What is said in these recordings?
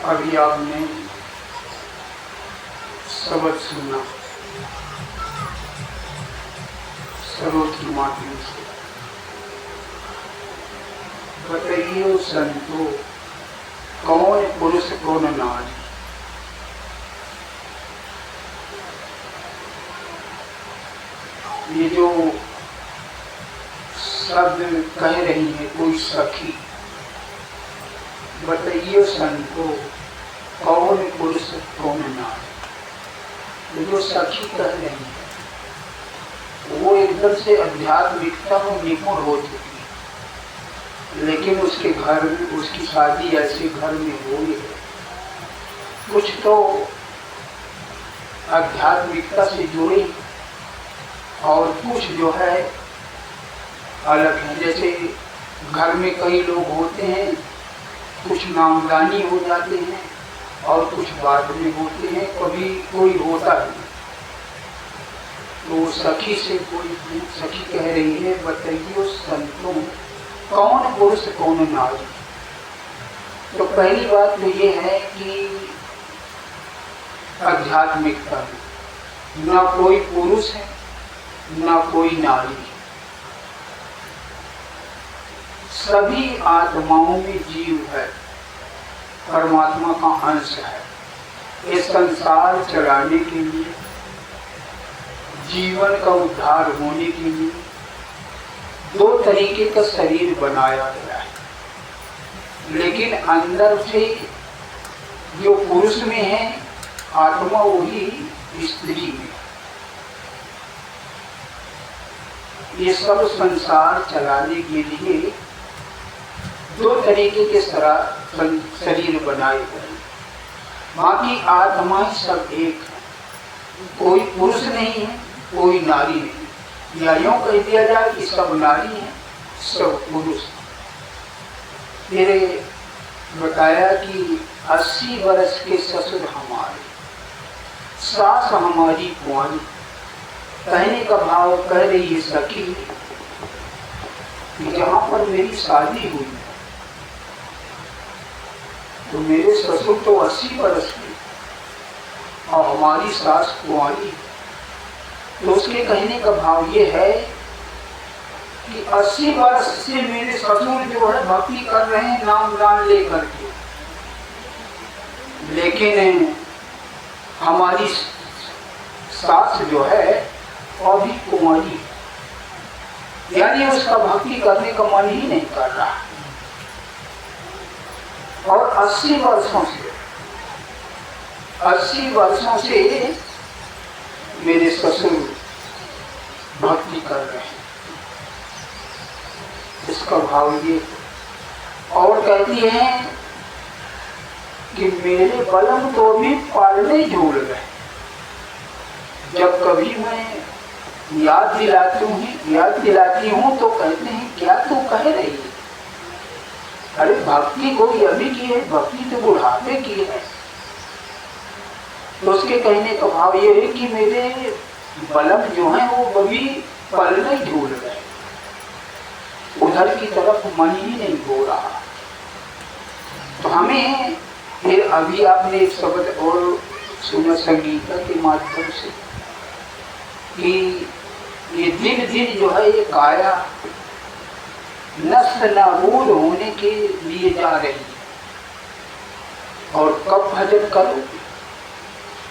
अभी आपने शब्द सुना सरोज की माध्यम से। बताइए संतो, कौन पुरुष कौन नारी? ये जो शब्द कह रही है कोई सखी, बताइए संतो कौन पुरुष कौन नारी? ये जो सखी कह रही है वो एकदम से आध्यात्मिकता में निपुण हो चुकी है, लेकिन उसके घर में उसकी शादी ऐसे घर में हुई है, कुछ तो आध्यात्मिकता से जुड़े और कुछ जो है अलग है। जैसे घर में कई लोग होते हैं, कुछ नामदानी हो जाते हैं और कुछ बाद में होते हैं, कभी कोई होता है। तो सखी से कोई सखी कह रही है, बताइए संतों कौन पुरुष कौन नारी? तो पहली बात तो ये है कि आध्यात्मिकता में ना कोई पुरुष है ना कोई नारी है, सभी आत्माओं में जीव है, परमात्मा का अंश है। इस संसार चलाने के लिए, जीवन का उद्धार होने के लिए दो तरीके का शरीर बनाया गया है, लेकिन अंदर से जो पुरुष में है आत्मा वही स्त्री में। ये सब संसार चलाने के लिए दो तरीके के शरीर बनाए गए, बाकी आत्माएं सब एक है, कोई पुरुष नहीं है कोई नारी नहीं, या यूं कह दिया जाए कि सब नारी है सब पुरुष। फिर बताया कि 80 वर्ष के ससुर हमारे, सास हमारी कुंवारी। कहने का भाव कह रही है सखी कि जहां पर मेरी शादी हुई तो मेरे ससुर तो 80 वर्ष के और हमारी सास कुंवारी। तो उसके कहने का भाव ये है कि 80 वर्ष से मेरे ससुर जो है भक्ति कर रहे हैं नाम दान लेकर के, लेकिन हमारी सास जो है अभी कुंवारी, यानी उसका भक्ति करने का मन ही नहीं कर रहा। और 80 वर्षों से मेरे ससुर भक्ति कर रहे हैं, इसका भाव ये। और कहती हैं कि मेरे बलम तो भी पालने झूल गए। जब कभी मैं याद दिलाती हूँ तो कहते हैं क्या तू कह रही है? अरे भक्ति कोई अभी की है, भक्ति तो बुढ़ापे की है। तो उसके कहने का भाव ये है कि मेरे बलम जो है वो कभी पलने झूल गए, उधर की तरफ मन ही नहीं हो रहा। तो हमें फिर अभी आपने एक शब्द और सुना संगीता के माध्यम से कि ये दिन दिन जो है ये काया नष्ट नाबूद होने के लिए जा रही है। और कब भजन करोगे?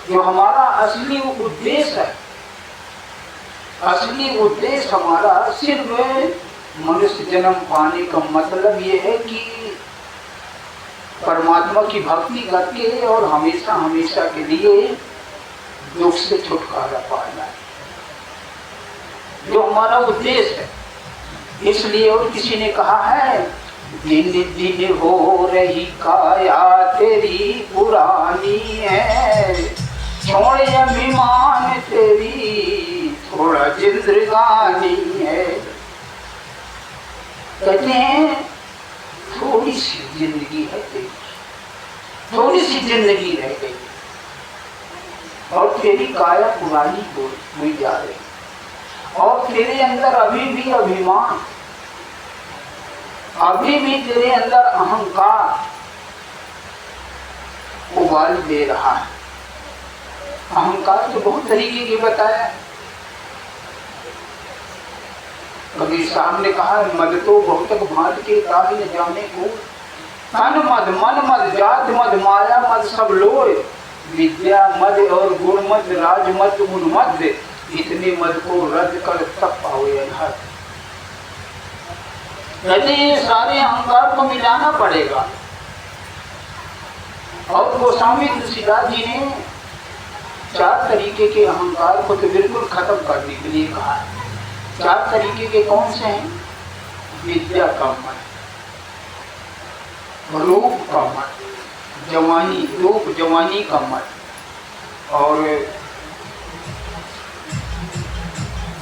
जो हमारा असली उद्देश्य है, असली उद्देश्य हमारा सिर्फ मनुष्य जन्म पाने का मतलब ये है कि परमात्मा की भक्ति करके और हमेशा हमेशा के लिए दुख से छुटकारा पाना है, जो हमारा उद्देश्य है। इसलिए और किसी ने कहा है, दिन दिन हो रही काया तेरी पुरानी है, छोड़ अभिमान तेरी थोड़ा जिंदगानी है। कहते हैं थोड़ी सी जिंदगी है तेरी, थोड़ी सी जिंदगी रह गई और तेरी काया पुरानी हुई जा रही, और तेरे अंदर अभी भी अभिमान, अभी भी तेरे अंदर अहंकार, उबाल दे रहा है। अहंकार तो बहुत तरीके की बताया। कबीर साहब ने कहा, मद तो बहुत भांत के काहि न जाने को, तन मद मन मद जात मद माया मद सब लोय, विद्या मद और गुण मद राज मद उन्मद, इतने मद को रद्द कर तब पावे अनहद। कहते ये सारे अहंकार को मिलाना पड़ेगा। और गोस्वामी तुलसीदास जी ने 4 तरीके के अहंकार को तो बिल्कुल खत्म करने के लिए कहा है। 4 तरीके के कौन से हैं? विद्या का मत, रूप का मत, जवानी रूप जवानी का मत, और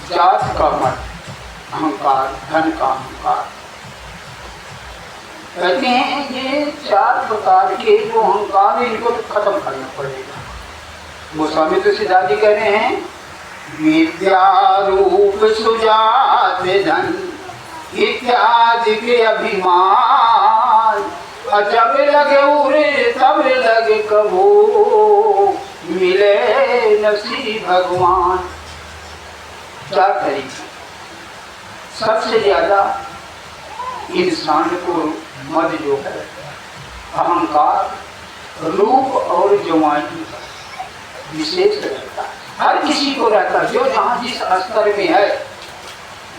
जात का मत अहंकार, धन का अहंकार। कहते हैं ये 4 प्रकार के जो अहंकार, इनको तो खत्म करना पड़ेगा। गोस्वामी तुलसीदास जी कह रहे हैं, विद्या रूप सुजात धन इत्यादि के अभिमान, जब लगे उरे तब लगे कबो, मिले नसी भगवान। 4 तरीके। सबसे ज्यादा इंसान को मद जो है अहंकार, रूप और जवानी विशेष रहता है। हर किसी को रहता है, जो जहाँ जिस स्तर में है,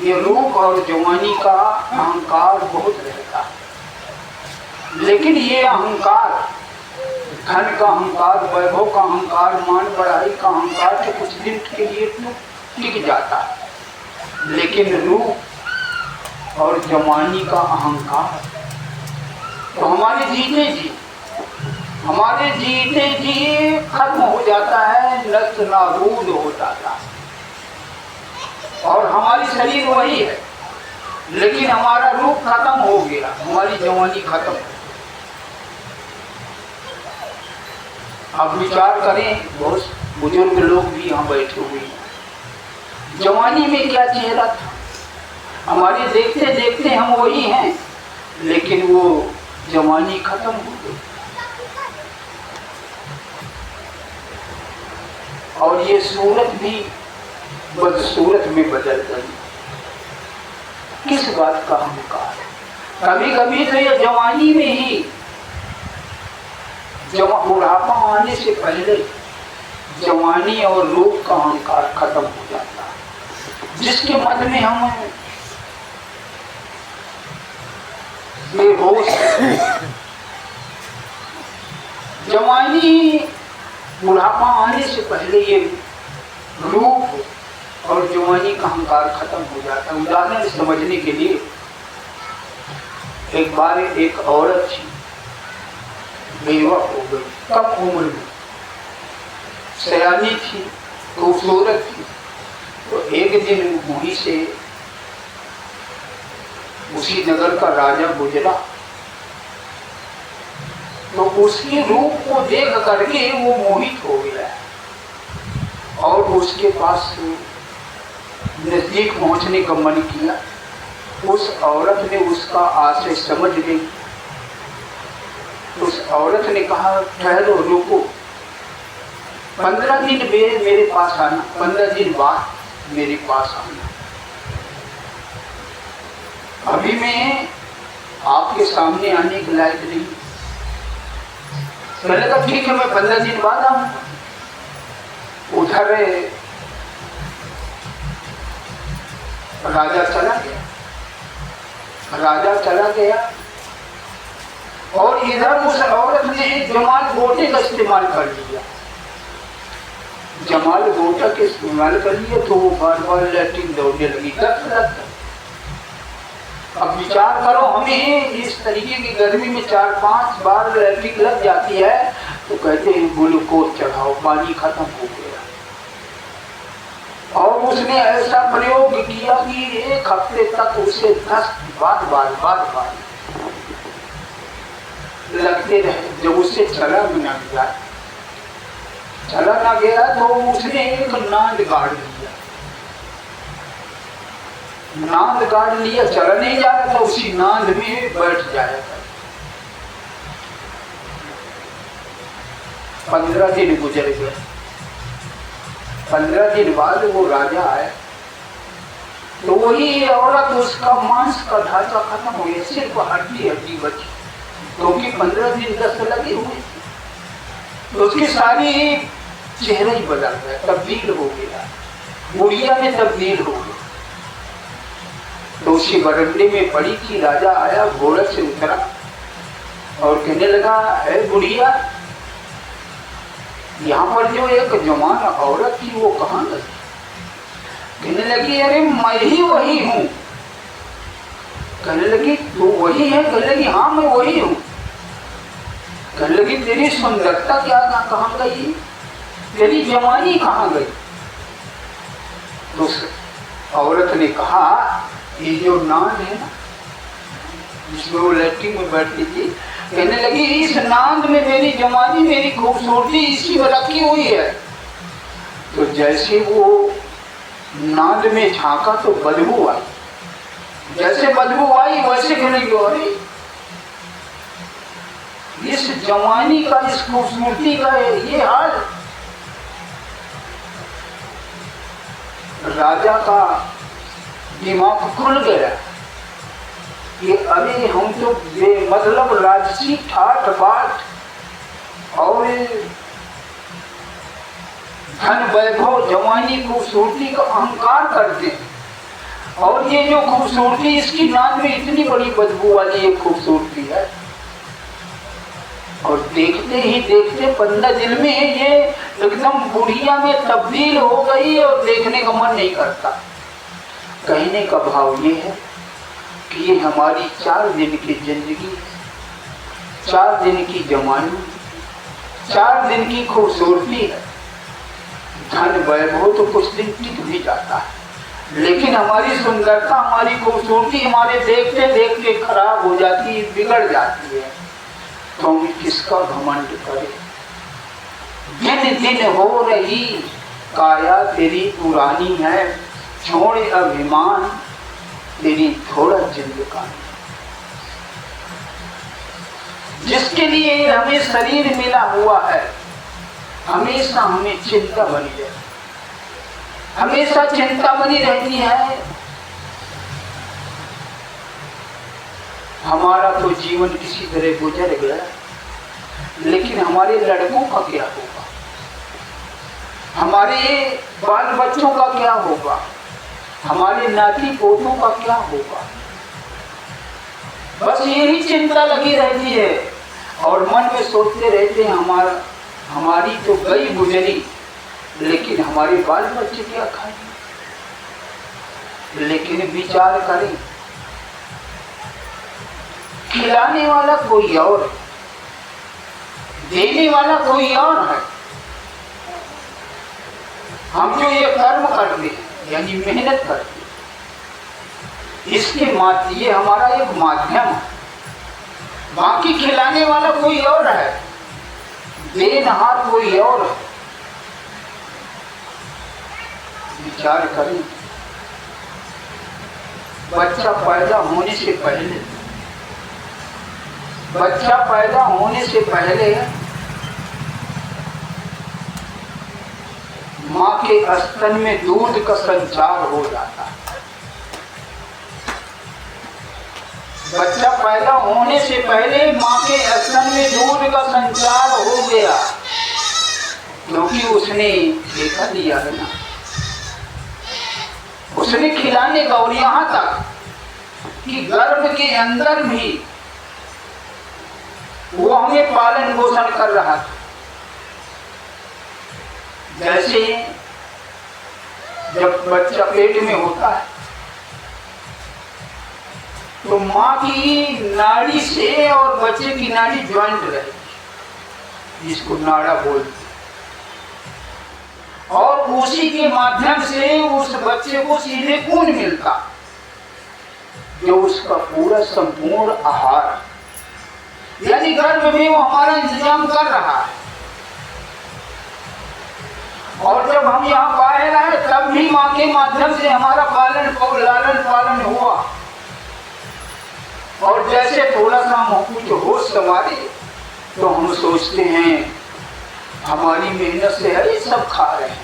ये रूप और जवानी का अहंकार बहुत रहता है। लेकिन ये अहंकार, धन का अहंकार, वैभव का अहंकार, मान बढ़ाई का अहंकार तो कुछ दिन के लिए टिक जाता है। लेकिन रूप और जवानी का अहंकार तो हमारे जीते जी खत्म हो जाता है, नष्ट नाबूद हो जाता है। और हमारी शरीर वही है, लेकिन हमारा रूप खत्म हो गया, हमारी जवानी खत्म हो। अब विचार करें, बहुत बुजुर्ग लोग भी यहाँ बैठे हुए हैं। जवानी में क्या चेहरा था, हमारे देखते देखते हम वही हैं, लेकिन वो जवानी खत्म हो गई। और ये सूरत भी बदसूरत में बदल गई। किस बात का अहंकार? कभी कभी तो ये जवानी में ही, बुढ़ापा आने से पहले जवानी और रूप का अहंकार खत्म हो जाता है, जिसके मध्य में हम बेहोश। जवानी बुढ़ापा आने से पहले ये रूप और जवानी का अहंकार खत्म हो जाता है। उदाहरण समझने के लिए, एक बार एक औरत थी, बेवा हो गई, कम उम्र में, सयानी थी, खूबसूरत थी। तो एक दिन वहीं से उसी नगर का राजा गुजरा, तो उसके रूप को देख करके वो मोहित हो गया और उसके पास नजदीक पहुंचने का मन किया। उस औरत ने उसका आशय समझ ली। उस औरत ने कहा, ठहरो, रुको, 15 दिन मेरे पास आना, 15 दिन बाद मेरे पास आना। अभी मैं आपके सामने आने के लायक नहीं। मैंने कहा ठीक है, मैं 15 दिन बाद आऊंगा। उधर राजा चला गया और इधर उस औरत ने जमाल गोटे का इस्तेमाल कर लिया। जमाल गोटा के इस्तेमाल कर लिया तो वो बार बार लैट्रिन दौड़ने लगी, तक। अब विचार करो, हमें इस तरीके की गर्मी में 4-5 बार लैट्रिन लग जाती है, तो कहते हैं ग्लूकोज चढ़ाओ, पानी खत्म हो गया। और उसने ऐसा प्रयोग किया कि 1 हफ्ते तक उसे 10 बार लगते रहे। जब उससे चला ना गया तो उसने एक नांद गाड़ लिया, चला नहीं जा रहा था, उसी नांद में बैठ जाएगा। 15 दिन गुजर गए। 15 दिन बाद वो राजा आया तो वही औरत, उसका मांस का ढांचा खत्म हो गया, सिर्फ हड्डी हड्डी बची, क्योंकि 15 दिन दस्त लगे हुए। तो उसकी सारी चेहरा ही बदल गया, तब्दील हो गया, बुढ़िया में तब्दील हो गया। तो उसी बरंडे में पड़ी थी, राजा आया, घोड़े से उतरा और कहने लगा, है बुढ़िया, यहाँ पर जो एक जवान औरत थी वो कहाँ गई? कहने लगी, अरे मैं ही वही हूँ। कहने लगी, तू वही है? कहने लगी, हाँ मैं वही हूँ। कहने लगी, तेरी सुंदरता क्या कहाँ गई, तेरी जवानी कहाँ गई? तो औरत ने कहा, ये जो नाद है ना, जिसमें वो लड़की में बैठती थी, कहने लगी, इस नाद में मेरी जवानी, मेरी खूबसूरती इसी में रखी हुई है। तो जैसे वो नाद में झांका तो बदबू आई, जैसे बदबू आई वैसे कहने लगी, अरे इस जवानी का, इस खूबसूरती का ये हाल। राजा का दिमाग खुल गया कि अरे हम तो मतलब राजसी ठाट बाट और धन वैभव जवानी खूबसूरती का अहंकार करते हैं, और ये जो खूबसूरती, इसकी नाद में इतनी बड़ी बदबू वाली ये खूबसूरती है। और देखते ही देखते 15 दिन में ये एकदम बुढ़िया में तब्दील हो गई और देखने का मन नहीं करता। कहने का भाव ये है कि ये हमारी 4 दिन की जिंदगी, 4 दिन की जवानी, 4 दिन की खूबसूरती है। धन वैभव तो कुछ दिन टिक भी जाता है, लेकिन हमारी सुंदरता, हमारी खूबसूरती हमारे देखते देखते खराब हो जाती है, बिगड़ जाती है। तो हम किसका घमंड करें? दिन दिन हो रही काया तेरी पुरानी है, छोड़ अभिमान तेरी थोड़ा जिंदगानी। जिसके लिए हमें शरीर मिला हुआ है, हमेशा हमें चिंता बनी रहती, हमेशा चिंता बनी रहती है। हमारा तो जीवन किसी तरह गुजर गया, लेकिन हमारे लड़कों का क्या होगा, हमारे बाल बच्चों का क्या होगा, हमारे नाती पोतों का क्या होगा? बस यही चिंता लगी रहती है और मन में सोचते रहते हैं, हमारी तो गई गुजरी, लेकिन हमारे बाल बच्चे क्या खाएंगे? लेकिन विचार करें, खिलाने वाला कोई और, देने वाला कोई और है। हम जो ये कर्म करते हैं, यानी मेहनत करते हैं, इसके माध्यम, ये हमारा एक माध्यम है। बाकी खिलाने वाला कोई और है, देनहार कोई और है। विचार करें, बच्चा पैदा होने से पहले, बच्चा पैदा होने से पहले माँ के स्तन में दूध का संचार हो जाता है। बच्चा पैदा होने से पहले माँ के स्तन में दूध का संचार हो गया, क्योंकि उसने देखा दिया है ना, उसने खिलाने का। और यहाँ तक कि गर्भ के अंदर भी वो हमें पालन पोषण कर रहा था। जैसे जब बच्चा पेट में होता है तो माँ की नाड़ी से और बच्चे की नाड़ी ज्वाइंट रहती है, जिसको नाड़ा बोलते हैं, और उसी के माध्यम से उस बच्चे को सीधे खून मिलता, जो उसका पूरा संपूर्ण आहार, यानी गर्भ में वो हमारा इंतजाम कर रहा है। और जब हम यहाँ बाहर आए तब भी माँ के माध्यम से हमारा लालन पालन हुआ। और जैसे थोड़ा सा हम कुछ होश संभाले तो हम सोचते हैं हमारी मेहनत से है, ये सब खा रहे हैं।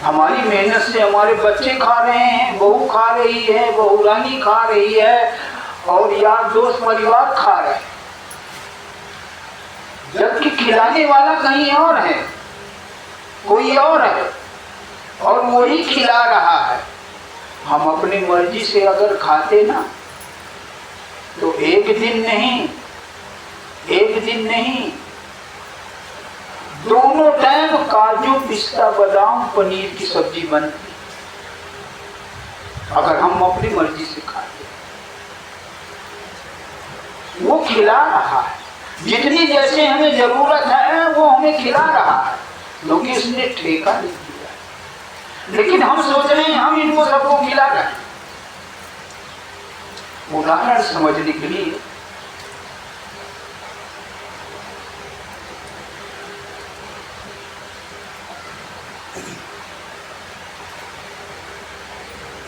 हमारी मेहनत से हमारे बच्चे खा रहे हैं, बहू खा रही है, बहू रानी खा रही है, और यार दोस्त परिवार खा रहे हैं, जबकि खिलाने वाला कहीं और है, कोई और है, और वही खिला रहा है। हम अपनी मर्जी से अगर खाते ना, तो एक दिन नहीं, दोनों टाइम काजू पिस्ता बादाम पनीर की सब्जी बनती, अगर हम अपनी मर्जी से खाते। वो खिला रहा है, जितनी जैसे हमें जरूरत है वो हमें खिला रहा है, क्योंकि उसने ठेका नहीं दिया। लेकिन हम सोच रहे हैं हम इनको सबको खिला रहे हैं। उदाहरण समझने के लिए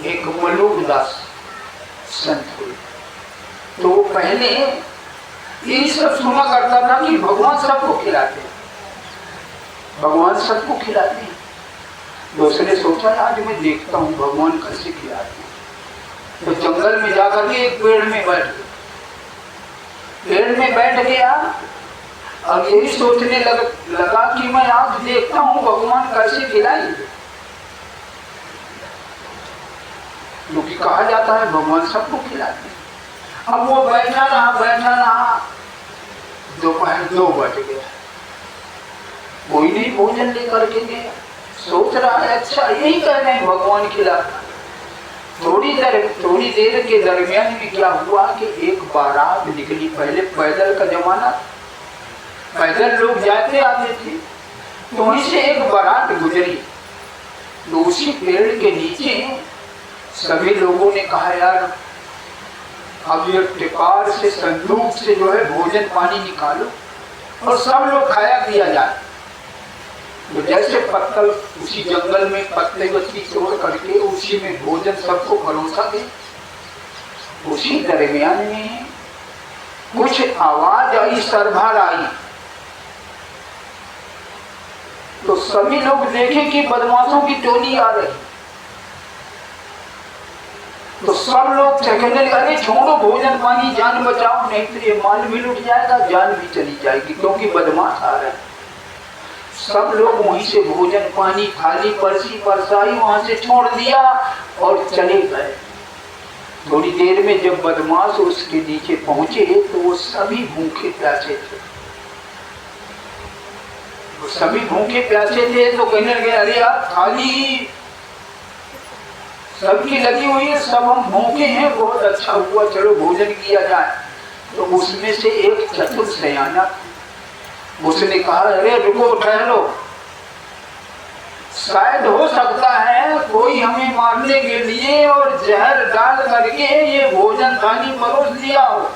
एक मलुकदास संत हुए, तो पहले यही सब सुना करता था कि भगवान सबको खिलाते हैं, भगवान सबको खिलाते हैं। दूसरे सोचा आज मैं देखता हूँ भगवान कैसे खिलाते हैं। तो जंगल में जाकर के एक पेड़ में बैठ गया और यही सोचने लगा कि मैं आज देखता हूँ भगवान कैसे खिलाएंगे, क्योंकि कहा जाता है भगवान सबको खिलाते हैं। अब वो बैठा रहा, दोपहर 2 बज गया, कोई नहीं भोजन लेकर के गया। सोच रहा है अच्छा यही कह रहे हैं भगवान खिलाता। थोड़ी देर के दरमियान में क्या हुआ कि एक बारात निकली। पहले पैदल का जमाना, पैदल लोग जाते आते थे, तो वहीं से एक बारात गुजरी। तो उसी पेड़ के नीचे सभी लोगों ने कहा यार अब ये टिपार से संदूक से जो है भोजन पानी निकालो और सब लोग खाया पिया जाए। तो जैसे पत्तल उसी जंगल में पत्ते वत्ती तोड़ करके उसी में भोजन सबको परोसा गया। उसी दरमियान में कुछ आवाज आई, सरभर आई, तो सभी लोग देखे कि बदमाशों की टोली आ रही। तो सब लोग कहने लगे अरे छोड़ो भोजन पानी, जान बचाओ, नहीं तो ये माल भी लुट जाएगा, जान भी चली जाएगी, क्योंकि बदमाश आ रहे हैं। सब लोग वहीं से भोजन पानी थाली परसी परसाई वहां से छोड़ दिया और चले गए। थोड़ी देर में जब बदमाश उसके नीचे पहुंचे तो वो सभी भूखे प्यासे थे। वो सभी भूखे प्यासे थे तो कहने लगे अरे यार थाली सबकी लगी हुई है, सब हम भूखे हैं, बहुत अच्छा हुआ, चलो भोजन किया जाए। तो उसमें से एक चतुर सयाना, उसने कहा अरे रुको ठहरो, शायद हो सकता है कोई हमें मारने के लिए और जहर डाल करके ये भोजन पानी परोस दिया हो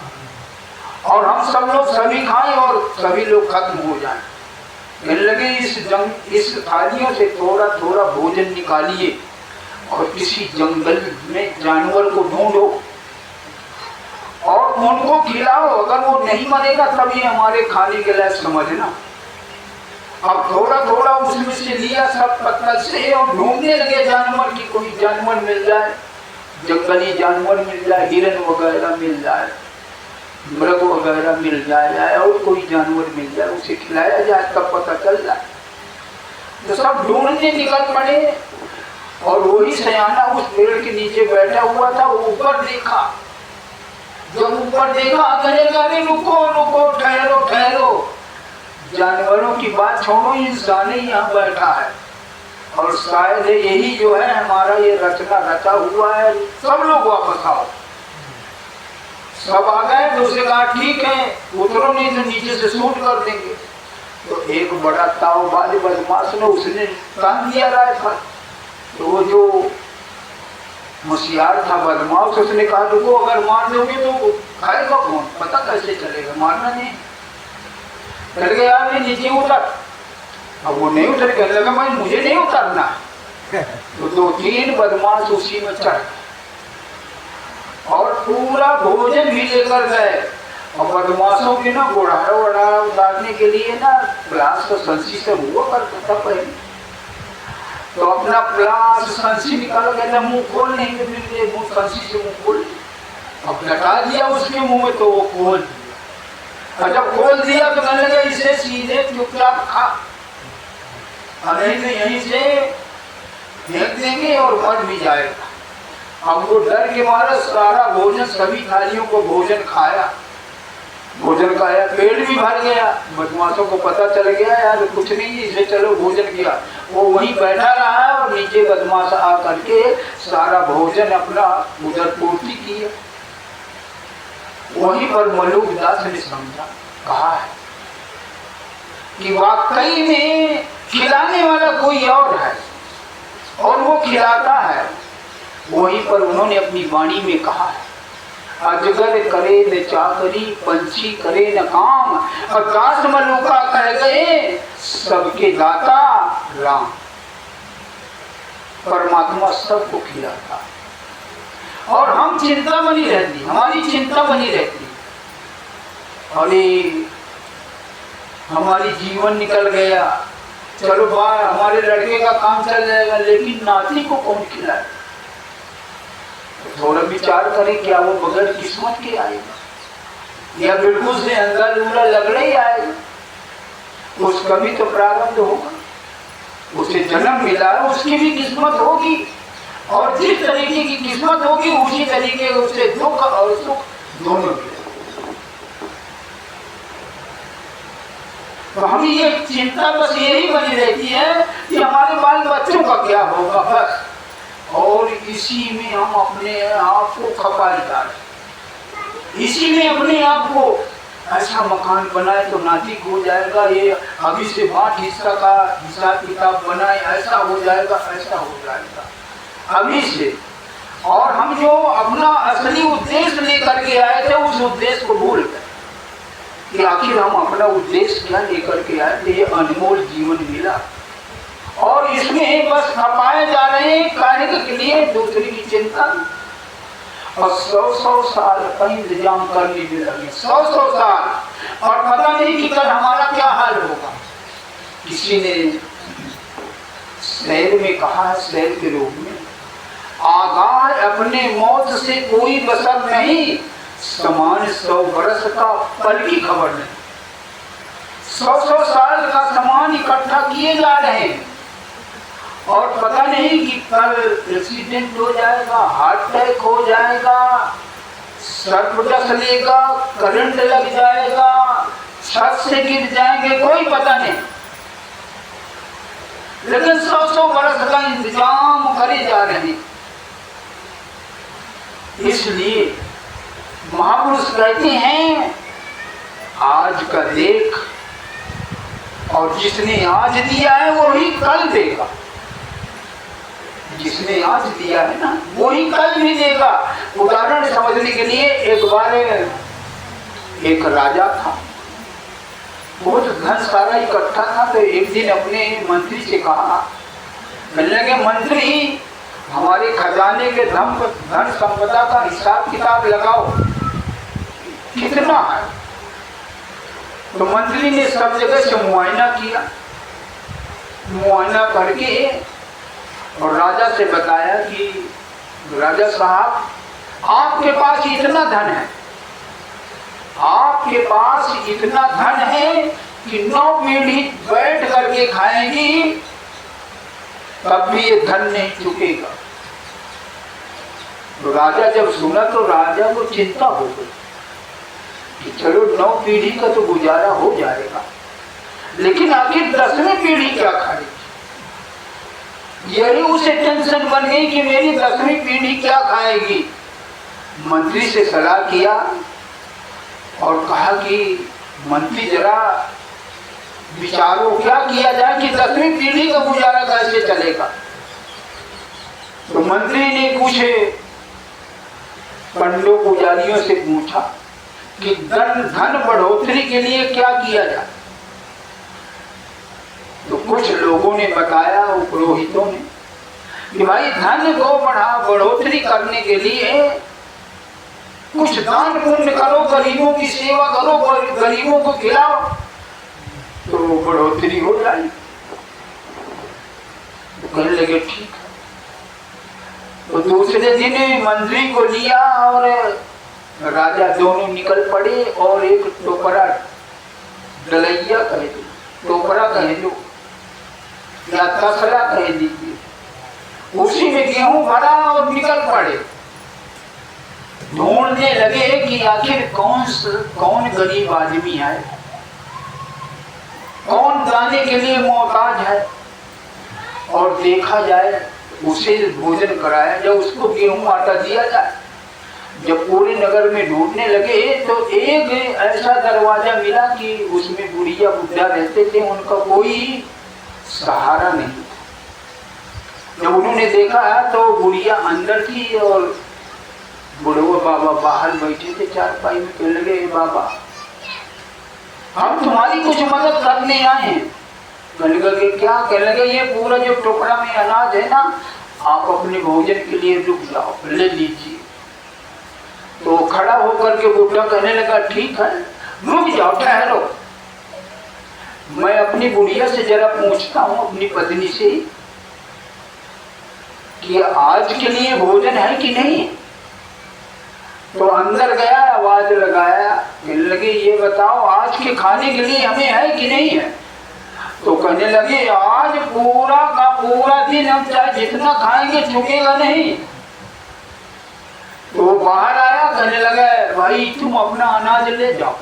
और हम सब लोग सभी खाएं और सभी लोग खत्म हो जाएं। कहने लगे इस थालियों से थोड़ा थोड़ा भोजन निकालिए और किसी जंगल में जानवर को ढूंढो और उनको खिलाओ, अगर वो नहीं मरेगा तब ये हमारे खाने के लायक समझना। अब थोड़ा थोड़ा उसमें से लिया सब पत्थर से और ढूंढने लगे जानवर की, कोई जानवर मिल जाए, जंगली जानवर मिल जाए, हिरन वगैरह मिल जाए, मृग वगैरह मिल जाए और कोई जानवर मिल जाए, उसे खिलाया जाए तब पता चल जाए। तो सब ढूंढने निकल पड़े और वही सयाना उस पेड़ के नीचे बैठा हुआ था। ऊपर देखा, जब ऊपर देखा अरे रुको रुको ठहरो ठहरो, जानवरों की बात छोड़ो, इंसान ही यहाँ बैठा है और शायद यही जो है हमारा ये रचना रचा हुआ है, सब लोग वापस आओ। सब आ गए तो उसे कहा ठीक है उतरो, नहीं तो नीचे से शूट कर देंगे। तो एक बड़ा तावबाज बदमाश ने उसने कान दिया राइफल। तो वो जो होशियार था बदमाश, उसने कहा रुको अगर मार दोगे तो खाएगा कौन, पता कैसे चलेगा, मारना नहीं। चल गया यार नीचे उतर। अब वो नहीं उतर, कहने लगा भाई मुझे नहीं उतरना। तो 2-3 बदमाश उसी में चढ़ और पूरा भोजन भी लेकर गए और बदमाशों के ना गोड़ारा वड़ारा उतारने के लिए ना प्लास का संसी से हुआ करता था पहले। तो अपना प्लास संसी निकाल गया, मुंह खोल नहीं तो फिर मुंह संसी से मुंह खोल, अब लटा दिया उसके मुंह में तो वो खोल दिया। और जब खोल दिया तो कहने लगा इसे सीधे चुपचाप खा, नहीं तो यहीं से फेंक देंगे और मर भी जाएगा। अब वो डर के मारा सारा भोजन, सभी थालियों को भोजन खाया, पेट भी भर गया। बदमाशों को पता चल गया यार कुछ नहीं इसे, चलो भोजन किया। वो वहीं बैठा रहा और नीचे बदमाश आ करके सारा भोजन अपना उधर पूर्ति किया। वहीं पर मलुक दास ने समझा, कहा है कि वाकई में खिलाने वाला कोई और है और वो खिलाता है। वहीं पर उन्होंने अपनी वाणी में कहा है, अजगर करे न चाकरी, पंछी करे न काम, और दास मलुका कह गए सबके दाता राम। परमात्मा सबको खिलाता और हम चिंता बनी रहती, हमारी चिंता बनी रहती, अरे हमारी जीवन निकल गया, चलो बाहर हमारे लड़के का काम चल जाएगा, लेकिन नाती को कौन खिलाए? थोड़ा विचार करें, क्या वो बगैर किस्मत के आएगा या बिल्कुल से अंदर लूला लगड़े ही आएगा? उसका भी तो प्रारब्ध होगा, उसे जन्म मिला उसकी भी किस्मत होगी, और जिस तरीके की किस्मत होगी उसी तरीके उसे दुख और सुख दोनों मिलेगा। तो हमें ये चिंता बस यही बनी रहती है कि हमारे बाल बच्चों का क्या होगा बस, और इसी में हम अपने आप को खपा डालें, इसी में अपने आप को ऐसा मकान बनाए तो नाती हो जाएगा, ये अभी से 5 हिस्सा का हिसाब किताब बनाए ऐसा हो जाएगा, ऐसा हो जाएगा अभी से। और हम जो अपना असली उद्देश्य लेकर के आए थे उस उद्देश्य को भूल गए कि आखिर हम अपना उद्देश्य क्या लेकर के आए थे। ये अनमोल जीवन मिला और इसमें बस खपाए जा रहे हैं कार्य के लिए दूसरे की चिंता, और 100 साल का इंतजाम करने में लगे, 100 साल, और पता नहीं कि कल हमारा क्या हाल होगा। किसी ने शहर में कहा है, शहर के रूप में, आगाह अपने मौत से कोई बसर नहीं, समान 100 बरस का पल की खबर नहीं। 100 साल का सामान इकट्ठा किए जा रहे हैं और पता नहीं कि कल एक्सीडेंट हो जाएगा, हार्ट अटैक हो जाएगा, सर्प डस लेगा, करंट लग जाएगा, छत से गिर जाएंगे, कोई पता नहीं। लेकिन 100 बरस का इंतजाम करे जा रहे हैं। इसलिए महापुरुष कहते हैं आज का देख, और जिसने आज दिया है वो ही कल देगा, जिसने आज दिया है ना वो ही कल भी देगा। उदाहरण समझने के लिए, एक बार एक राजा था, बहुत धन सारा इकट्ठा था, तो एक दिन अपने मंत्री से कहा, कहने लगे मंत्री हमारे खजाने के धन संपदा का हिसाब किताब लगाओ, कितना है? तो मंत्री ने सब जगह से मुआयना किया, मुआयना करके और राजा से बताया कि राजा साहब आपके पास इतना धन है, आपके पास इतना धन है कि 9 पीढ़ी बैठ करके खाएंगी तब भी ये धन नहीं चुकेगा। तो राजा जब सुना तो राजा को चिंता हो गई कि चलो 9 पीढ़ी का तो गुजारा हो जाएगा, लेकिन आखिर 10वीं पीढ़ी क्या खाएगी? यही उसे टेंशन बन गई कि मेरी 10वीं पीढ़ी क्या खाएगी। मंत्री से सलाह किया और कहा कि मंत्री जरा विचारो क्या किया जाए कि 10वीं पीढ़ी का गुजारा कैसे चलेगा। तो मंत्री ने पूछे पंडितों पुजारियों से पूछा कि धन बढ़ोतरी के लिए क्या किया जाए। तो कुछ लोगों ने बताया, पुरोहितों ने, कि भाई धन को बढ़ोतरी करने के लिए कुछ दान पुण्य करो, गरीबों की सेवा करो, गरीबों को खिलाओ तो बढ़ोतरी हो जाएगी। कहने लगे ठीक है। तो दूसरे दिन मंत्री को लिया और राजा दोनों निकल पड़े और एक टोकरा डलैया कह दो, टोकरा कह दो या तसला कह दीजिए, उसी में गेहूं भरा और निकल पड़े। ढूंढने लगे कि आखिर कौन गरीब आदमी है, कौन दाने के लिए मोहताज है, और देखा जाए उसे भोजन कराया जाए, उसको गेहूं आटा दिया जाए। जब पूरे नगर में ढूंढने लगे तो एक ऐसा दरवाजा मिला कि उसमें बुढ़िया बुढ़ा रहते थे, उनका कोई सहारा नहीं। जब उन्होंने देखा तो बुढ़िया अंदर थी और बुढ़वा बाबा बाहर बैठे थे चारपाई में। कहने लगे बाबा हम तुम्हारी कुछ मदद करने आए हैं। कहने लगे क्या? कहने लगे ये पूरा जो टुकड़ा में अनाज है ना, आप अपने भोजन के लिए रुक जाओ, ले लीजिए। तो खड़ा होकर के बुढ़ा कहने लगा ठीक है रुक जाओ, ठहरो, मैं अपनी बुढ़िया से जरा पूछता हूँ, अपनी पत्नी से, कि आज के लिए भोजन है कि नहीं। तो अंदर गया, आवाज लगाया, कहने लगे ये बताओ आज के खाने के लिए हमें है कि नहीं है। तो कहने लगे आज पूरा का पूरा दिन हम चाहे जितना खाएंगे चुकेगा नहीं। तो बाहर आया, कहने लगा भाई तुम अपना अनाज ले जाओ,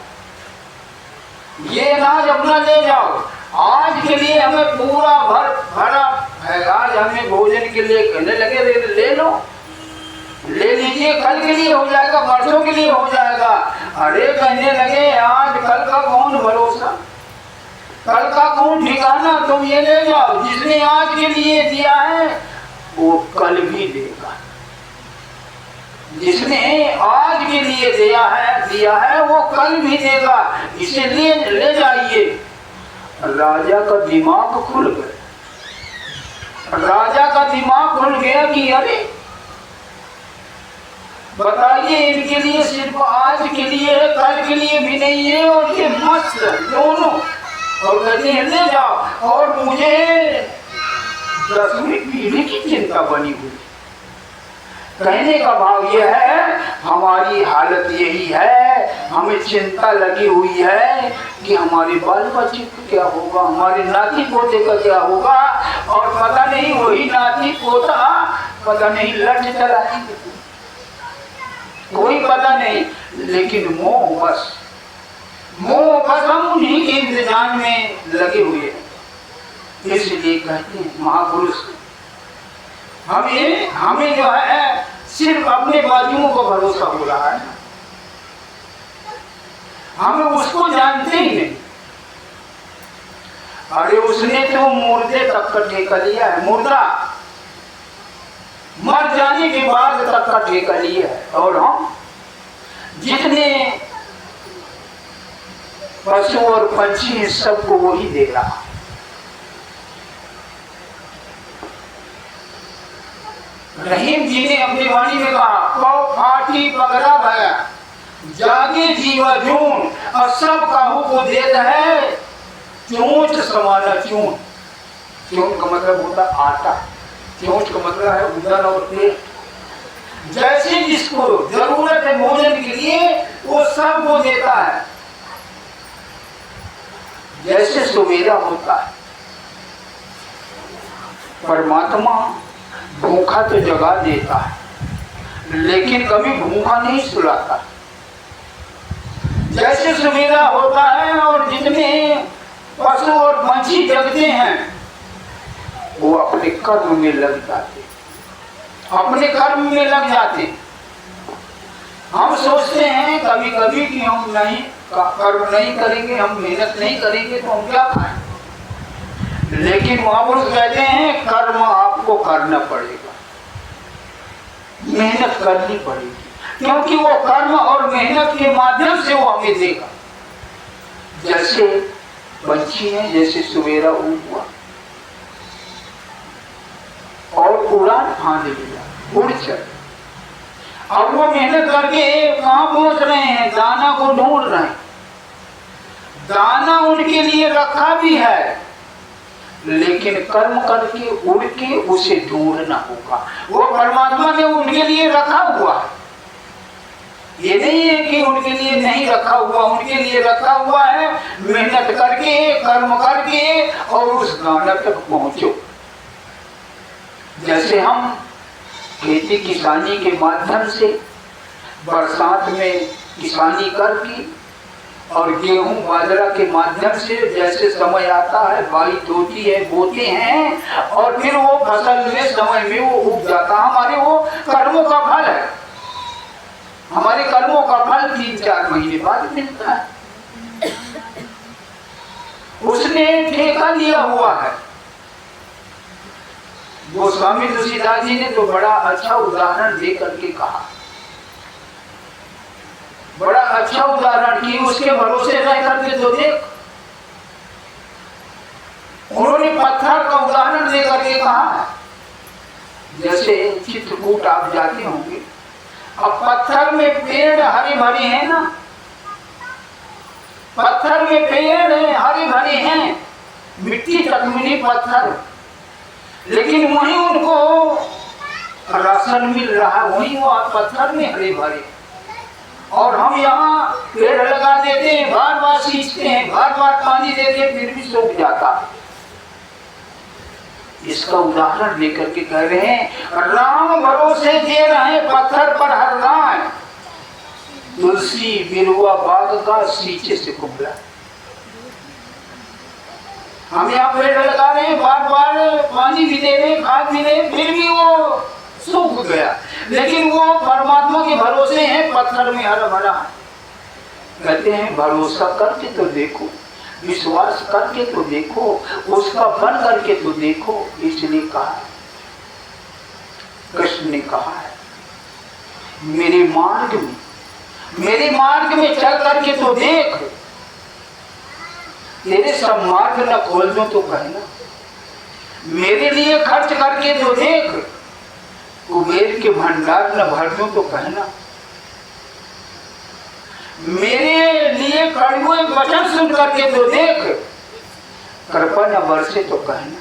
ये अनाज अपना ले जाओ, आज के लिए हमें पूरा भरा है, आज हमें भोजन के लिए। कहने लगे ले लो, ले लीजिए, कल के लिए हो जाएगा, परसों के लिए हो जाएगा। अरे कहने लगे आज कल का कौन भरोसा, कल का कौन ठिकाना, तुम ये ले जाओ, जिसने आज के लिए दिया है वो कल भी देगा, जिसने आज के लिए दिया है वो कल भी देगा, इसे ले जाइए। राजा का दिमाग खुल गया, राजा का दिमाग खुल गया कि अरे बताइए इनके लिए सिर्फ आज के लिए है, कल के लिए भी नहीं है, और ये मस्त दोनों, और कहते हैं ले जाओ। और मुझे 10वीं पीढ़ी की चिंता बनी हुई। कहने का भाव यह है हमारी हालत यही है, हमें चिंता लगी हुई है कि हमारे बाल बच्चे का क्या होगा, हमारे नाती पोते का क्या होगा, और पता नहीं वही नाती पोता पता नहीं लट चलाएंगे, कोई पता नहीं। लेकिन मोह बस हम उन्हीं के इंतजाम में लगे हुए हैं। इसलिए कहते हैं महापुरुष हमें जो है सिर्फ अपने बाजुओं को भरोसा हो रहा है, हमें उसको जानते ही नहीं। अरे उसने तो मुर्दे तक का ठेका लिया है, मुर्दा मर जाने के बाद तक का ठेका लिया है, और हम जितने पशु और पंछी सबको वही दे रहा। रहीम जी ने अपनी वाणी में कहा कौ फाटी पकड़ा भया जागे जीवा जून, और सब काहू को देता है चोंच समाना चून। चून का मतलब होता आटा, चोंच का मतलब है उदर और पेट। जैसे जिसको जरूरत है भोजन के लिए वो सब को देता है। जैसे सवेरा होता है, परमात्मा भूखा तो जगा देता है लेकिन कभी भूखा नहीं सुलाता। जैसे सवेरा होता है और जितने पशु और पंछी जगते हैं वो अपने कर्म में लग जाते, अपने कर्म में लग जाते। हम सोचते हैं कभी कभी कि हम नहीं कर्म नहीं करेंगे, हम मेहनत नहीं करेंगे तो हम क्या खाएं। लेकिन महापुरुष कहते हैं कर्म आपको करना पड़ेगा, मेहनत करनी पड़ेगी, क्योंकि वो कर्म और मेहनत के माध्यम से वो हमें देगा। जैसे पंछी है, जैसे सवेरा हुआ और उड़ान फांद लिया, उड़ चल। और वो मेहनत करके कहाँ पहुंच रहे हैं, दाना को ढूंढ रहे हैं। दाना उनके लिए रखा भी है, लेकिन कर्म करके उड़ के उसे ढूंढना होगा। वो परमात्मा ने उनके लिए रखा हुआ है, ये नहीं है कि उनके लिए नहीं रखा हुआ, उनके लिए रखा हुआ है। मेहनत करके, कर्म करके और उस दाना तक पहुंचो। जैसे हम खेती किसानी के माध्यम से बरसात में किसानी करके और गेहूं बाजरा के माध्यम से जैसे समय आता है बारिश होती है, बोते हैं और फिर वो फसल में समय में वो उग जाता। हमारे वो कर्मों का फल है, हमारे कर्मों का फल 3-4 महीने बाद मिलता है। उसने ठेका लिया हुआ है। गोस्वामी तुलसीदास जी ने तो बड़ा अच्छा उदाहरण दे करके कहा, बड़ा अच्छा उदाहरण की। उसके भरोसे रह करके तो देख, उन्होंने पत्थर का उदाहरण दे करके कहा। जैसे चित्रकूट आप जाते होंगे, अब पत्थर में पेड़ हरे भरे हैं ना, पत्थर में पेड़ है हरे भरे हैं, मिट्टी तक मिली पत्थर, लेकिन वहीं उनको राशन मिल रहा है, वहीं वो पत्थर में हरे भरे। और हम यहाँ पेड़ लगा देते हैं, बार बार सींचते हैं, बार बार पानी देते हैं, फिर भी सूख जाता है। इसका उदाहरण लेकर के कह रहे हैं, राम भरोसे दे रहे पत्थर पर हर राय, तुलसी बिरुआ बाग का सींचे से कुंबला। हम यहाँ पेड़ लगा रहे हैं, बार बार पानी भी दे रहे, खाद भी दे, फिर भी वो सूख गया, लेकिन वो परमात्मा के भरोसे है, पत्थर में हरा भरा। कहते हैं भरोसा करके तो देखो, विश्वास करके तो देखो, उसका बन करके तो देखो। इसलिए कहा, कृष्ण ने कहा है, मेरे मार्ग में चल करके तो देख, तेरे सब मार्ग न खोल दो तो कहना, मेरे लिए खर्च करके तो देख, कुबेर के भंडार न भर दो तो कहना, मेरे लिए कड़वे वचन सुन करके तो देख, कृपा न बरसे तो कहना।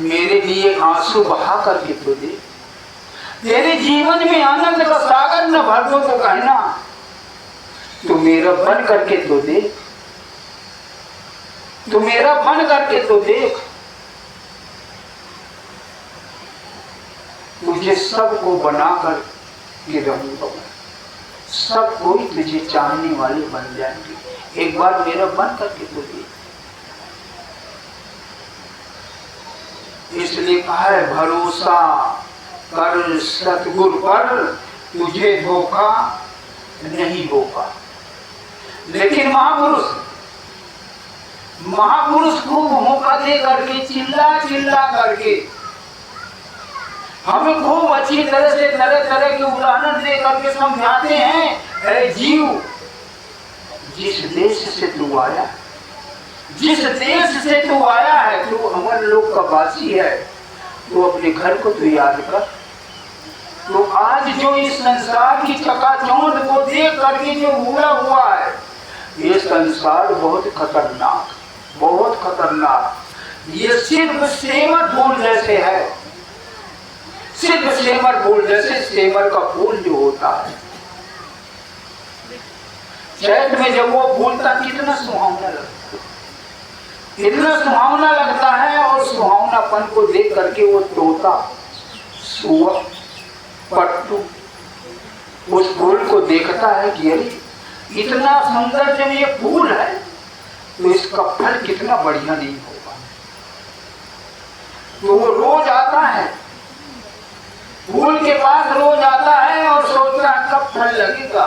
मेरे लिए आंसू बहा करके तो दे, तेरे जीवन में आनंद का सागर न भर दो तो कहना, तू मेरा बन करके तो दे, तू मेरा बन करके तो देख, तुझे सबको बनाकर के रहूंगा, सब कोई तुझे चाहने वाले बन जाएंगे, एक बार मेरा बन करके तो दे। इसलिए कहा है, भरोसा कर सतगुरु पर, तुझे धोखा नहीं होगा। लेकिन महापुरुष खूब मौका दे करके, चिल्ला करके हमें खूब अच्छी तरह से तरह तरह के उदाहरण दे करके समझाते हैं, अरे जीव, जिस देश से तू आया, जिस देश से तू आया है, तू अमर लोक का वासी है, तू अपने घर को तू याद कर। तो आज जो इस संसार की चकाचौंध को देख करके जो हुआ हुआ है, ये संसार बहुत खतरनाक, बहुत खतरनाक। ये सिर्फ सेमर फूल जैसे है, सिर्फ सेमर फूल जैसे। सेमर का फूल जो होता है, चैत में जब वो फूलता कितना सुहावना लगता है, इतना सुहावना लगता है। और सुहावनापन को देख करके वो तोता, सुअर, पट्टू उस फूल को देखता है कि अरे इतना सुंदर जब ये फूल है तो इसका फल कितना बढ़िया नहीं होगा। तो वो रोज आता है, फूल के पास रोज आता है और सोचता है कब फल लगेगा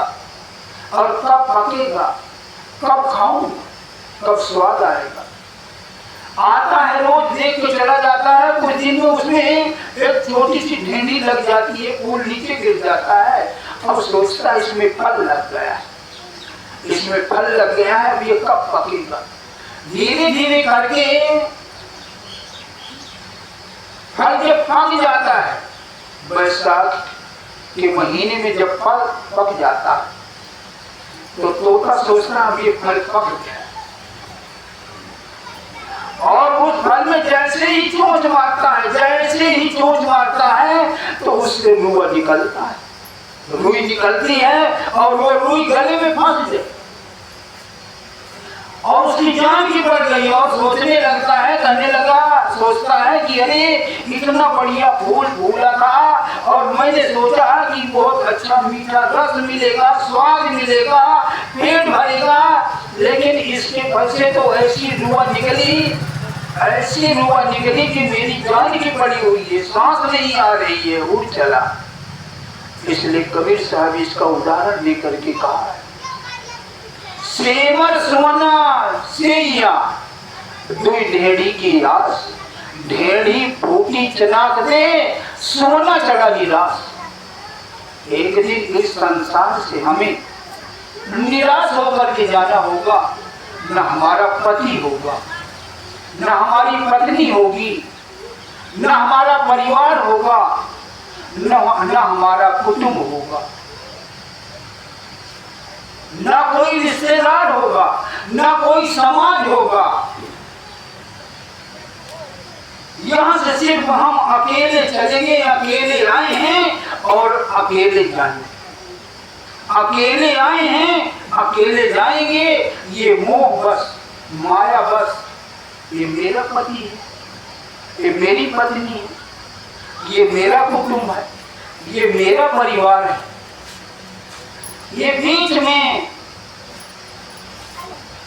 और कब पकेगा, कब खाऊं, कब स्वाद आएगा। आता है, रोज देख के चला जाता है, कुछ दिन में उसमें एक छोटी सी ढेंडी लग जाती है, फूल नीचे गिर जाता है। अब सोचता है इसमें फल लग गया है, इसमें फल लग गया है, अब ये कब पकेगा। धीरे धीरे करके फल जब पक जाता है, बैसाख के महीने में जब फल पक जाता है तो तोता सोचता है अब ये फल पक गया, और उस फल में जैसे ही चोंच मारता है, जैसे ही चोंच मारता है तो उससे रुआ निकलता है, रुई निकलती है और वो रुई गले में फंस जाए और उसकी जान की पड़ गई और सोचने लगता है, कहने लगा, सोचता है कि अरे इतना बढ़िया फूल फूला था और मैंने सोचा कि बहुत अच्छा मीठा रस मिलेगा, स्वाद मिलेगा, पेट भरेगा, लेकिन इसके फल से तो ऐसी रुआ निकली, ऐसी रुआ निकली कि मेरी जान की पड़ी हुई है, सांस नहीं आ रही है, उड़ चला। इसलिए कबीर साहब इसका उदाहरण लेकर के कहा है, सेवर सोना सेया दुई ढेड़ी की रास, ढेड़ी फूटी चनाक दे सोना चढ़ा निराश। एक दिन इस संसार से हमें निराश होकर के जाना होगा, न हमारा पति होगा, न हमारी पत्नी होगी, न हमारा परिवार होगा, न हमारा कुटुंब होगा, न कोई रिश्तेदार होगा, न कोई समाज होगा। यहाँ से सिर्फ हम अकेले चलेंगे, अकेले आए हैं और अकेले जाएंगे, अकेले आए हैं अकेले जाएंगे। ये मोह बस, माया बस, ये मेरा पति है, ये मेरी पत्नी है, ये मेरा कुटुंब है, ये मेरा परिवार है, ये बीच में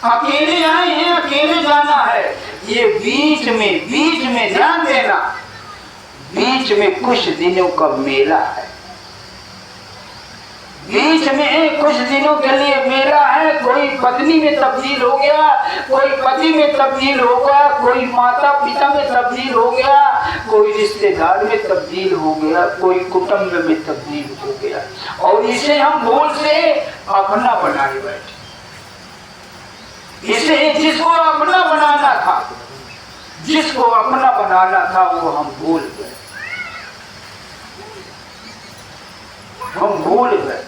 अकेले आए हैं, अकेले जाना है। ये बीच में ध्यान देना, बीच में कुछ दिनों का मेला है, बीच में कुछ दिनों के लिए मेला है। कोई पत्नी में तब्दील हो गया, कोई पति में तब्दील होगा, कोई माता पिता में तब्दील हो गया, कोई रिश्तेदार में तब्दील हो गया, कोई कुटुंब में तब्दील हो गया, और इसे हम भूल से अपना बनाए बैठे। इसे जिसको अपना बनाना था, जिसको अपना बनाना था वो हम भूल गए, हम भूल गए।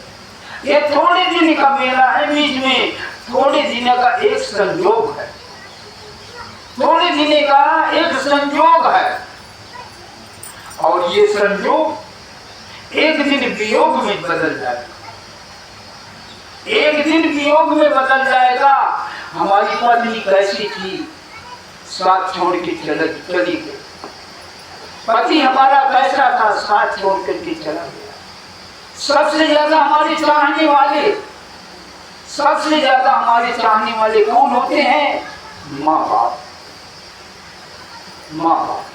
ये थोड़े दिन का मेला है, बीच में थोड़े दिन का एक संयोग है, थोड़े दिन का एक संयोग है, और ये संयोग एक दिन वियोग में बदल जाएगा, एक दिन वियोग में बदल जाएगा। हमारी पत्नी कैसी थी, साथ छोड़ के चली गई, पति हमारा कैसा था, साथ छोड़ करके चला गया। सबसे ज्यादा हमारे चाहने वाले, सबसे ज्यादा हमारे चाहने वाले कौन होते हैं? माँ बाप, माँ बाप।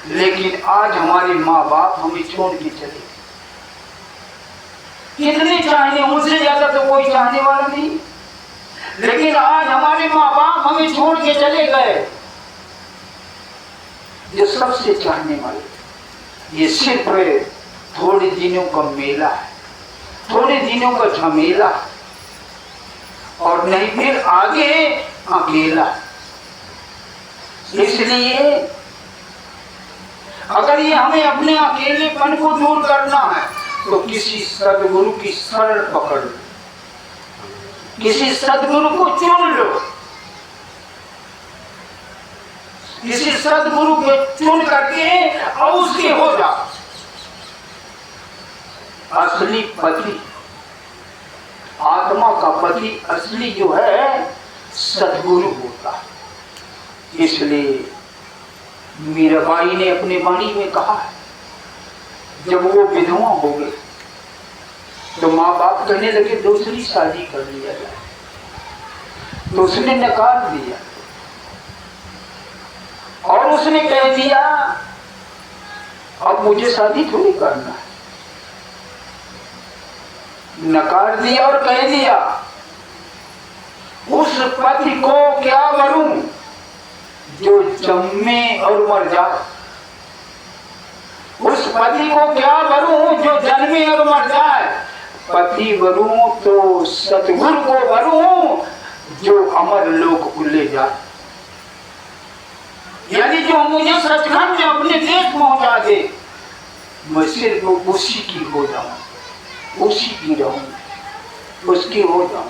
लेकिन आज हमारे माँ बाप हमें छोड़ के चले, कितने चाहने, उनसे ज्यादा तो कोई चाहने वाला नहीं, लेकिन आज हमारे माँ बाप हमें छोड़ के चले गए। जो सबसे चाहने वाले, ये सिर्फ थोड़े दिनों का मेला है, थोड़े दिनों का झमेला, और नहीं फिर आगे अकेला। इसलिए अगर ये हमें अपने अकेलेपन को दूर करना है तो किसी सदगुरु की शरण पकड़ लो, किसी सदगुरु को चुन लो, किसी सदगुरु को चुन करके और उसके हो जाओ। असली पति, आत्मा का पति असली जो है सदगुरु होता है। इसलिए मीराबाई ने अपने वाणी में कहा है, जब वो विधवा हो गई तो माँ बाप कहने लगे दूसरी शादी कर लिया जाए, तो उसने नकार दिया और उसने कह दिया अब मुझे शादी थोड़ी करना है। नकार दिया और कह दिया उस पति को क्या करूं जो जन्मे और मर जाए, उस पति को क्या करूं जो जन्मे और मर जाए। पति वरूं तो सतगुरु को वरूं जो अमर लोक को ले जाए। यानी जो मुझे सचखंड में अपने देश पहुंचा दे, मैं सिर्फ उसी की हो जाऊं, उसी की रहूं, उसकी हो जाऊं।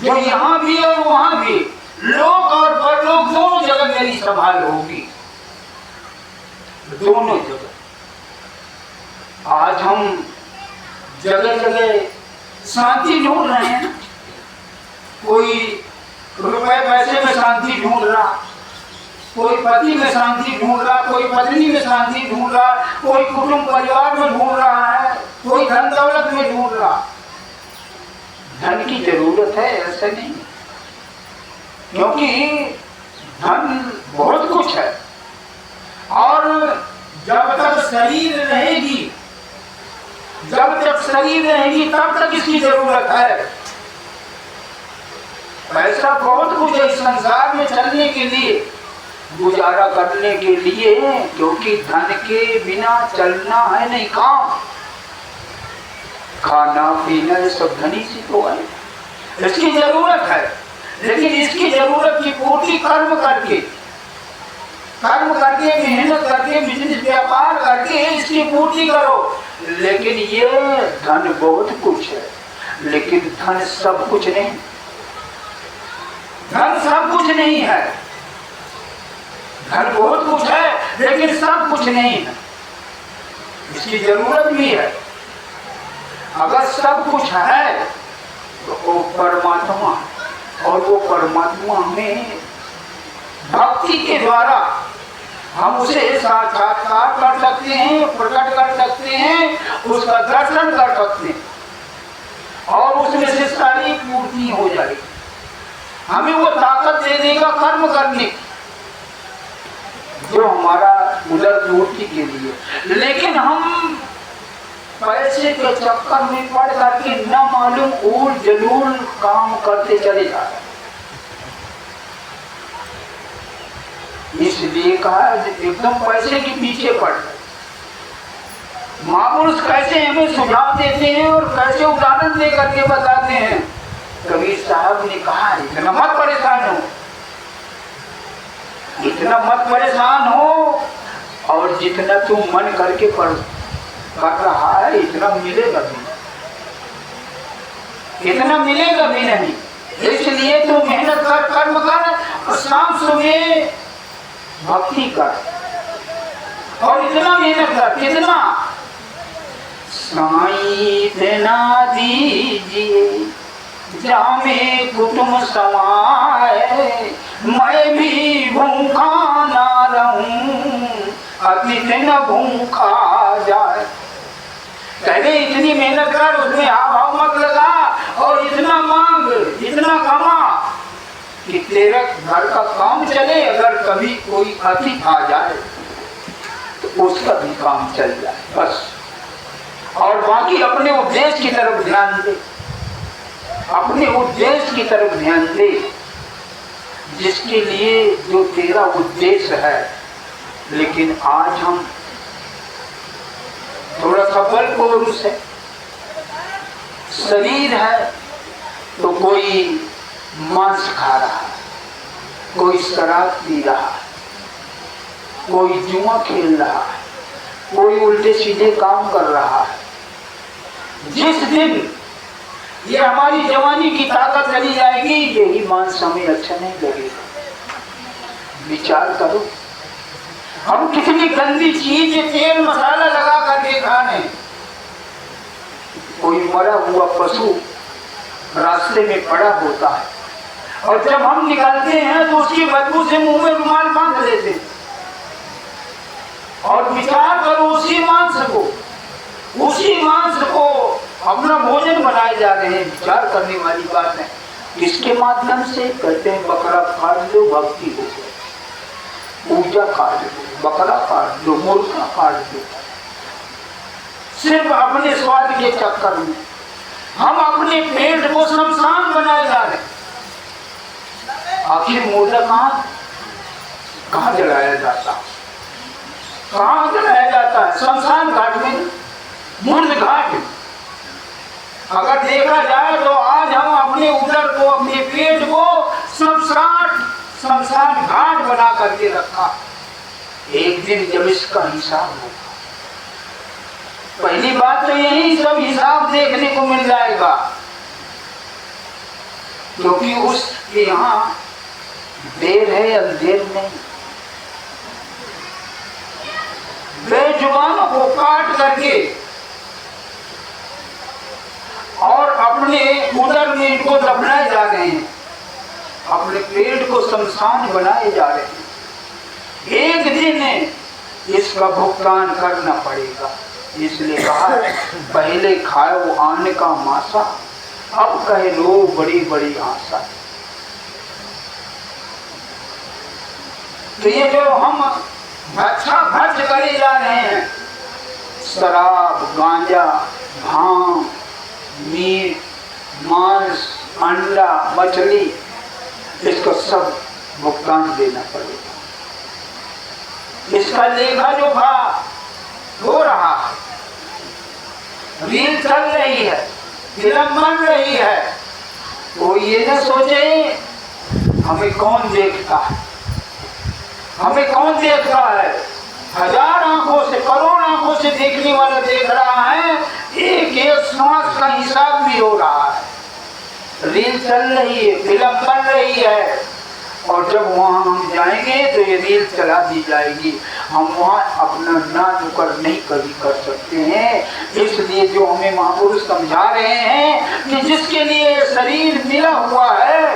जो यहाँ भी और वहां भी, लोक और परलोक दोनों जगह मेरी संभाल होगी, दोनों जगह। आज हम जगह जगह शांति ढूंढ रहे हैं, कोई रुपए पैसे में शांति ढूंढ रहा, कोई पति में शांति ढूंढ रहा, कोई पत्नी में शांति ढूंढ रहा, कोई कुटुंब परिवार में ढूंढ रहा है, कोई धन दौलत में ढूंढ रहा। धन की जरूरत है ऐसा नहीं, क्योंकि धन बहुत कुछ है, और जब तक शरीर रहेगी, जब तक शरीर रहेगी तब तक इसकी जरूरत है। पैसा बहुत कुछ है इस संसार में चलने के लिए, गुजारा करने के लिए, क्योंकि धन के बिना चलना है नहीं काम। खाना पीना ये सब धनी से तो है, इसकी जरूरत है, लेकिन इसकी जरूरत की पूर्ति कर्म करके, मेहनत करके, बिजनेस व्यापार करके इसकी पूर्ति करो। लेकिन ये धन बहुत कुछ है, लेकिन धन सब कुछ नहीं, धन सब कुछ नहीं है। धन बहुत कुछ है लेकिन सब कुछ नहीं है, इसकी जरूरत भी है। अगर सब कुछ है तो वो परमात्मा, और वो परमात्मा में भक्ति के द्वारा हम उसे साक्षात्कार कर सकते हैं, प्रकट कर सकते हैं, उसका दर्शन कर सकते हैं, और उसमें से सारी पूर्ति हो जाएगी। हमें वो ताकत दे देगा कर्म करने की, जो हमारा उधर पूर्ति के लिए। लेकिन हम पैसे के चक्कर में पड़ करके न मालूम उल जलूल काम करते चले जा रहे, इसलिए कहा एकदम पैसे के पीछे पड़ गए। महापुरुष कैसे हमें सुझाव देते हैं और कैसे उदाहरण दे करके बताते हैं। कबीर साहब ने कहा इतना मत परेशान हो, इतना मत परेशान हो, और जितना तू मन करके कर रहा है इतना मिलेगा भी, इतना मिलेगा भी नहीं। इसलिए तू मेहनत कर, कर्म कर, और शाम सुबह भक्ति कर, और इतना मेहनत कर, कितना साईं इतना दीजिए जामे कुटुंब समाए, मैं भी भूखा ना रहूं, अतिथि न भूखा जाए। पहले इतनी मेहनत कर, उसमें हाव मत लगा, और इतना मांग, इतना कमा कि तेरा घर का काम चले। अगर कभी कोई अतिथि आ जाए तो उसका भी काम चल जाए बस, और बाकी अपने उद्देश्य की तरफ ध्यान दे, अपने उद्देश्य की तरफ ध्यान दे, जिसके लिए जो तेरा उद्देश्य है। लेकिन आज हम थोड़ा सा बल पुरुष है, शरीर है, तो कोई मांस खा रहा है, कोई शराब पी रहा है, कोई जुआ खेल रहा है, कोई उल्टे सीधे काम कर रहा है। जिस दिन ये हमारी जवानी की ताकत चली जाएगी, यही मांस हमें अच्छा नहीं लगेगा। विचार करो, हम कितनी गंदी चीज तेल मसाला लगा करके खाने। कोई मरा हुआ पशु रास्ते में पड़ा होता है, और जब हम निकलते हैं तो उसकी बदबू से मुंह में रुमाल बांध लेते हैं। और विचार करो, उसी मांस को अपना भोजन बनाए जा रहे हैं। विचार करने वाली बात है। किसके माध्यम से? कहते हैं बकरा काट लो भक्ति हो गई, पूजा काट लो, बकरा काट लो, मुर्गा काट लो। सिर्फ अपने स्वाद के चक्कर में हम अपने पेट को शमशान बनाए जा रहे। आखिर मुर्दा कहाँ जलाया जाता, कहाँ जलाया जाता है? शमशान घाट में, मुर्द घाट। अगर देखा जाए तो आज हम अपने उदर को, अपने पेट को शमशान घाट बना करके रखा। एक दिन जब इसका हिसाब होगा, पहली बात तो यही सब हिसाब देखने को मिल जाएगा, क्योंकि उसके यहाँ देर है अंधेर नहीं। बेजुबानों को काट करके और अपने उदर में इनको दफनाए जा रहे हैं, अपने पेट को शमशान बनाए जा रहे हैं। एक दिन इसका भुगतान करना पड़ेगा। इसलिए कहा पहले खाओ आने का मासा, अब कहे लो बड़ी बड़ी आशा। तो ये जो हम अच्छा खर्च करे जा रहे हैं, शराब, गांजा, भांग, मीट, मांस, अंडा, मछली, इसको सब भुगतान देना पड़ेगा। इसका लेखा जोखा हो रहा है, रील चल रही है, फिल्म बन रही है। वो ये न सोचे हमें कौन देखता है, हमें कौन देखता है। हजार आंखों से, करोड़ आंखों से देखने वाला देख रहा है, एक एक सांस का हिसाब भी हो रहा है। रील चल रही है, फिल्म बन रही है, और जब वहां हम जाएंगे तो ये रील चला दी जाएगी। हम वहां अपना ना नुकर नहीं कभी कर सकते हैं। इसलिए जो हमें महापुरुष समझा रहे हैं कि जिसके लिए शरीर मिला हुआ है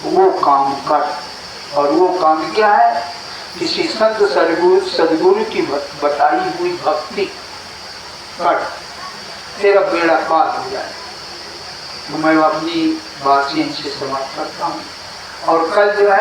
वो काम कर। और वो काम क्या है? किसी संत सदगुरु की बताई हुई भक्ति कर, तेरा बेड़ा पार हो जाए। तो मैं अपनी बात यहीं से समाप्त करता हूँ। और कल जो है